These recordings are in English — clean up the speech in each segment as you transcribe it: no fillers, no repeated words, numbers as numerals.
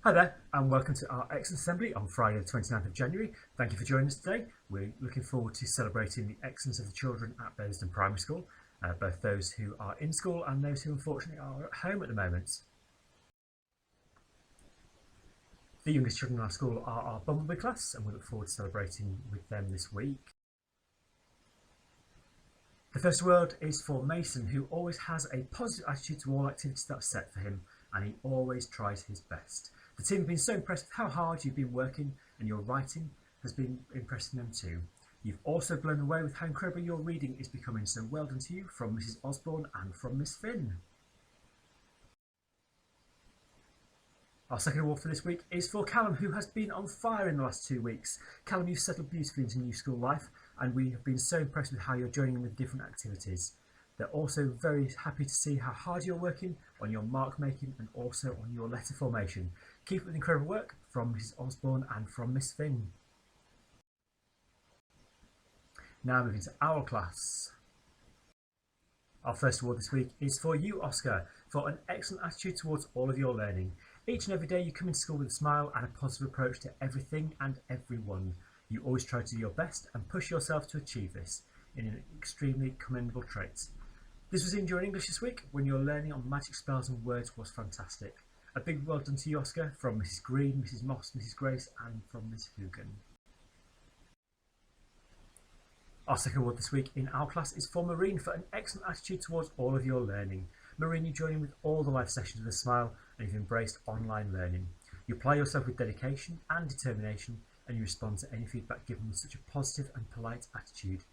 Hi there and welcome to our Excellence Assembly on Friday the 29th of January. Thank you for joining us today. We're looking forward to celebrating the excellence of the children at Bearsden Primary School, both those who are in school and those who unfortunately are at home at the moment. The youngest children in our school are our Bumblebee class and we look forward to celebrating with them this week. The first word is for Mason, who always has a positive attitude to all activities that are set for him and he always tries his best. The team have been so impressed with how hard you've been working and your writing has been impressing them too. You've also blown away with how incredible your reading is becoming, so well done to you from Mrs Osborne and from Miss Finn. Our second award for this week is for Callum, who has been on fire in the last 2 weeks. Callum, you've settled beautifully into new school life and we have been so impressed with how you're joining in with different activities. They're also very happy to see how hard you're working on your mark making and also on your letter formation. Keep up with incredible work from Mrs Osborne and from Miss Finn. Now moving to our class. Our first award this week is for you, Oscar, for an excellent attitude towards all of your learning. Each and every day you come into school with a smile and a positive approach to everything and everyone. You always try to do your best and push yourself to achieve this in an extremely commendable trait. This was in your English this week when your learning on magic spells and words was fantastic. A big well done to you, Oscar, from Mrs Green, Mrs Moss, Mrs Grace and from Miss Hugan. Our second award this week in our class is for Maureen for an excellent attitude towards all of your learning. Maureen, you join in with all the live sessions with a smile and you've embraced online learning. You apply yourself with dedication and determination and you respond to any feedback given with such a positive and polite attitude.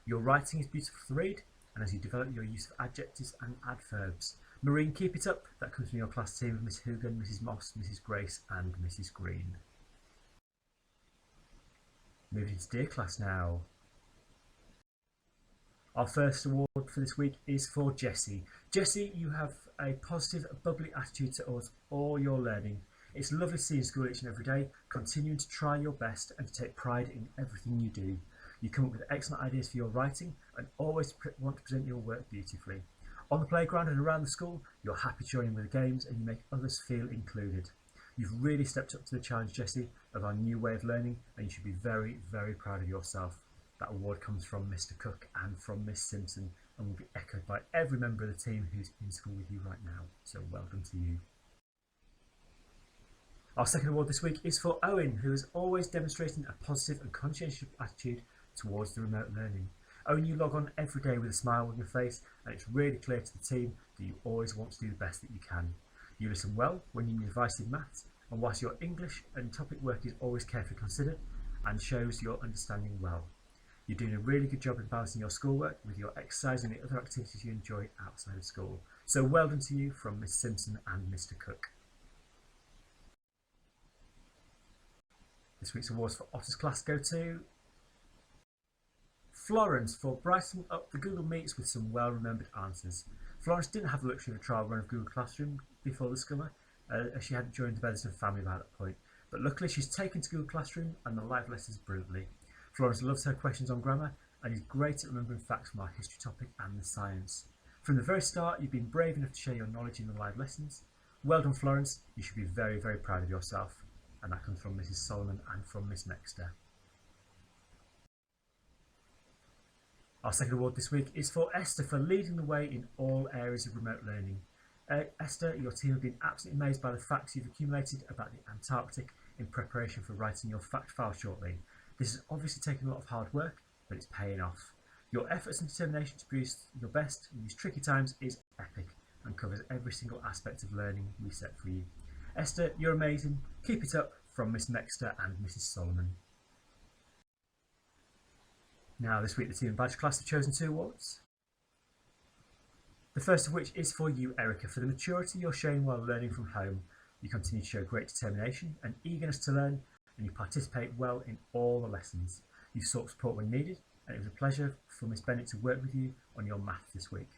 Your writing is beautiful to read and as you develop your use of adjectives and adverbs. Maureen, keep it up. That comes from your class team of Miss Hugan, Mrs Moss, Mrs Grace and Mrs Green. Moving to Dear Class now. Our first award for this week is for Jessie. Jessie, you have a positive, bubbly attitude towards all your learning. It's lovely to see you in school each and every day, continuing to try your best and to take pride in everything you do. You come up with excellent ideas for your writing and always want to present your work beautifully. On the playground and around the school, you're happy joining with the games and you make others feel included. You've really stepped up to the challenge, Jessie, of our new way of learning and you should be very, very proud of yourself. That award comes from Mr Cook and from Miss Simpson and will be echoed by every member of the team who's in school with you right now, so well done to you. Our second award this week is for Owen, who is always demonstrating a positive and conscientious attitude towards the remote learning. Owen, you log on every day with a smile on your face and it's really clear to the team that you always want to do the best that you can. You listen well when you need advice in maths and whilst your English and topic work is always carefully considered and shows your understanding well. You're doing a really good job in balancing your schoolwork with your exercise and the other activities you enjoy outside of school. So well done to you from Miss Simpson and Mr Cook. This week's awards for Otter's class go to Florence for brightening up the Google Meets with some well-remembered answers. Florence didn't have the luxury of a trial run of Google Classroom before the summer, as she hadn't joined the Bearsden family by that point. But luckily she's taken to Google Classroom and the live lessons brilliantly. Florence loves her questions on grammar and is great at remembering facts from our history topic and the science. From the very start, you've been brave enough to share your knowledge in the live lessons. Well done, Florence. You should be very, very proud of yourself. And that comes from Mrs Solomon and from Miss Nexter. Our second award this week is for Esther for leading the way in all areas of remote learning. Esther, your team have been absolutely amazed by the facts you've accumulated about the Antarctic in preparation for writing your fact file shortly. This has obviously taken a lot of hard work, but it's paying off. Your efforts and determination to produce your best in these tricky times is epic and covers every single aspect of learning we set for you. Esther, you're amazing. Keep it up from Miss Nexter and Mrs Solomon. Now this week the team and badge class have chosen 2 awards. The first of which is for you, Erica, for the maturity you're showing while learning from home. You continue to show great determination and eagerness to learn and you participate well in all the lessons. You sought support when needed and it was a pleasure for Miss Bennett to work with you on your math this week.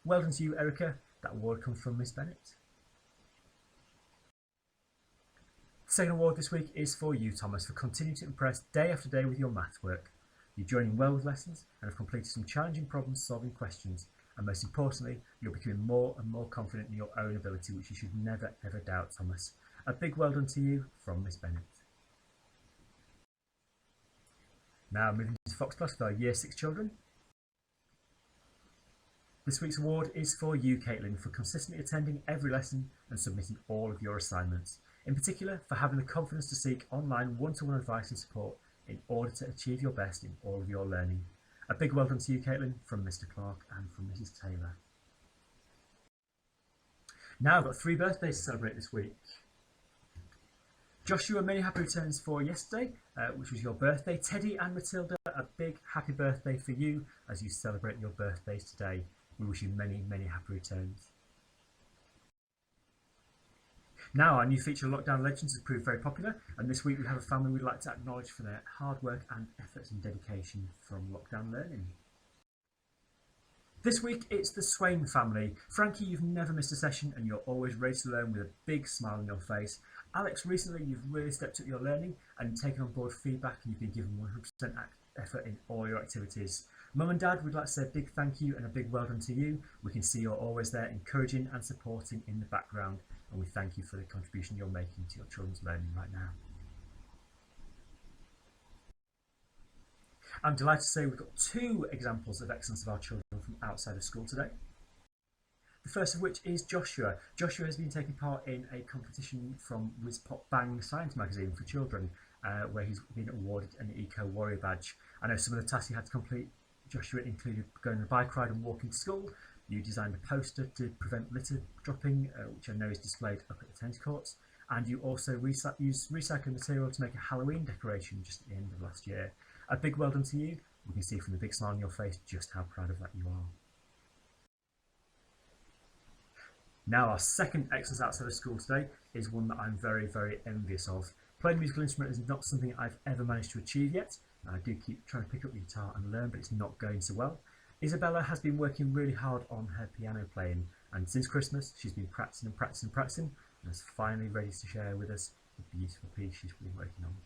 Well done to you, Erica. That award comes from Miss Bennett. The second award this week is for you, Thomas, for continuing to impress day after day with your math work. You're joining well with lessons and have completed some challenging problem solving questions and most importantly you're becoming more and more confident in your own ability, which you should never ever doubt, Thomas. A big well done to you from Miss Bennett. Now moving to Fox Plus with our Year 6 children. This week's award is for you, Caitlin, for consistently attending every lesson and submitting all of your assignments. In particular, for having the confidence to seek online one-to-one advice and support in order to achieve your best in all of your learning. A big well done to you, Caitlin, from Mr. Clark and from Mrs. Taylor. Now I've got 3 birthdays to celebrate this week. Joshua, many happy returns for yesterday, which was your birthday. Teddy and Matilda, a big happy birthday for you as you celebrate your birthdays today. We wish you many, many happy returns. Now, our new feature, Lockdown Legends, has proved very popular, and this week we have a family we'd like to acknowledge for their hard work and efforts and dedication from lockdown learning. This week it's the Swain family. Frankie, you've never missed a session and you're always ready to learn with a big smile on your face. Alex, recently you've really stepped up your learning and taken on board feedback, and you've been given 100% effort in all your activities. Mum and Dad, we'd like to say a big thank you and a big well done to you. We can see you're always there encouraging and supporting in the background, and we thank you for the contribution you're making to your children's learning right now. I'm delighted to say we've got 2 examples of excellence of our children from outside of school today. The first of which is Joshua. Joshua has been taking part in a competition from Whiz Pop Bang Science magazine for children, where he's been awarded an Eco Warrior badge. I know some of the tasks he had to complete, Joshua, included going on a bike ride and walking to school. You designed a poster to prevent litter dropping, which I know is displayed up at the tennis courts. And you also used recycled material to make a Halloween decoration just at the end of last year. A big well done to you. We can see from the big smile on your face just how proud of that you are. Now, our second excellence outside of school today is one that I'm very, very envious of. Playing a musical instrument is not something I've ever managed to achieve yet. I do keep trying to pick up the guitar and learn, but it's not going so well. Isabella has been working really hard on her piano playing, and since Christmas she's been practicing and is finally ready to share with us the beautiful piece she's been working on.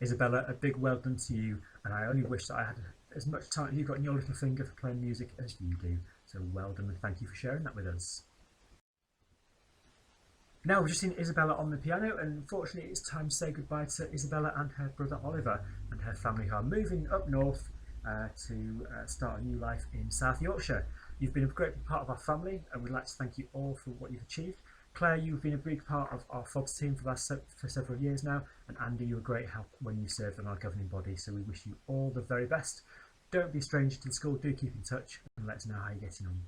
Isabella, a big well done to you, and I only wish that I had as much time as you've got in your little finger for playing music as you do. So well done, and thank you for sharing that with us. Now we've just seen Isabella on the piano, and unfortunately it's time to say goodbye to Isabella and her brother Oliver and her family, who are moving up north to start a new life in South Yorkshire. You've been a great part of our family, and we'd like to thank you all for what you've achieved. Claire, you've been a big part of our FODS team for several years now, and Andy, you were a great help when you served on our governing body, so we wish you all the very best. Don't be a stranger to the school, do keep in touch and let us know how you're getting on.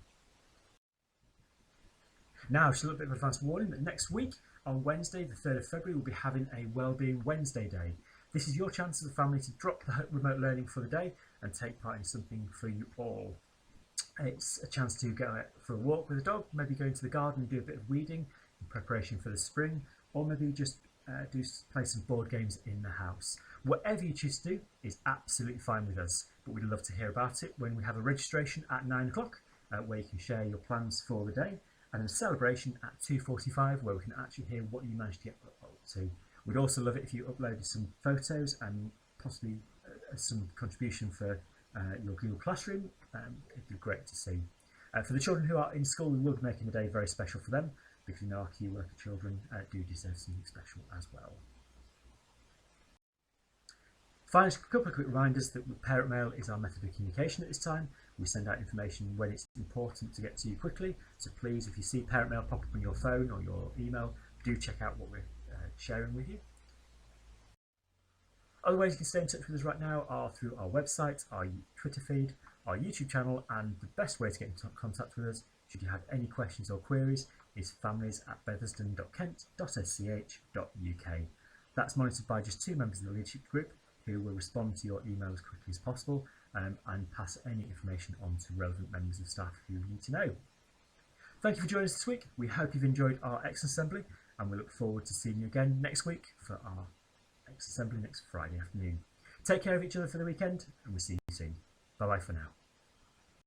Now, just a little bit of advance warning that next week, on Wednesday the 3rd of February, we'll be having a Wellbeing Wednesday day. This is your chance as a family to drop the remote learning for the day and take part in something for you all. It's a chance to go out for a walk with a dog, maybe go into the garden and do a bit of weeding in preparation for the spring, or maybe just play some board games in the house. Whatever you choose to do is absolutely fine with us, but we'd love to hear about it when we have a registration at 9 o'clock where you can share your plans for the day, and a celebration at 2:45 where we can actually hear what you managed to get up to. We'd also love it if you uploaded some photos and possibly some contribution for your Google Classroom. It'd be great to see. For the children who are in school, we will be making the day very special for them, because we know our key worker children do deserve something special as well. Finally, a couple of quick reminders that parent mail is our method of communication at this time. We send out information when it's important to get to you quickly, so please, if you see parent mail pop up on your phone or your email, do check out what we're sharing with you. Other ways you can stay in touch with us right now are through our website, our Twitter feed, our YouTube channel, and the best way to get in contact with us, should you have any questions or queries, is families@betherston.kent.sch.uk. That's monitored by just 2 members of the leadership group, who will respond to your email as quickly as possible and pass any information on to relevant members of staff who need to know. Thank you for joining us this week. We hope you've enjoyed our Extra Assembly, and we look forward to seeing you again next week for our Extra Assembly next Friday afternoon. Take care of each other for the weekend, and we'll see you soon. Bye bye for now.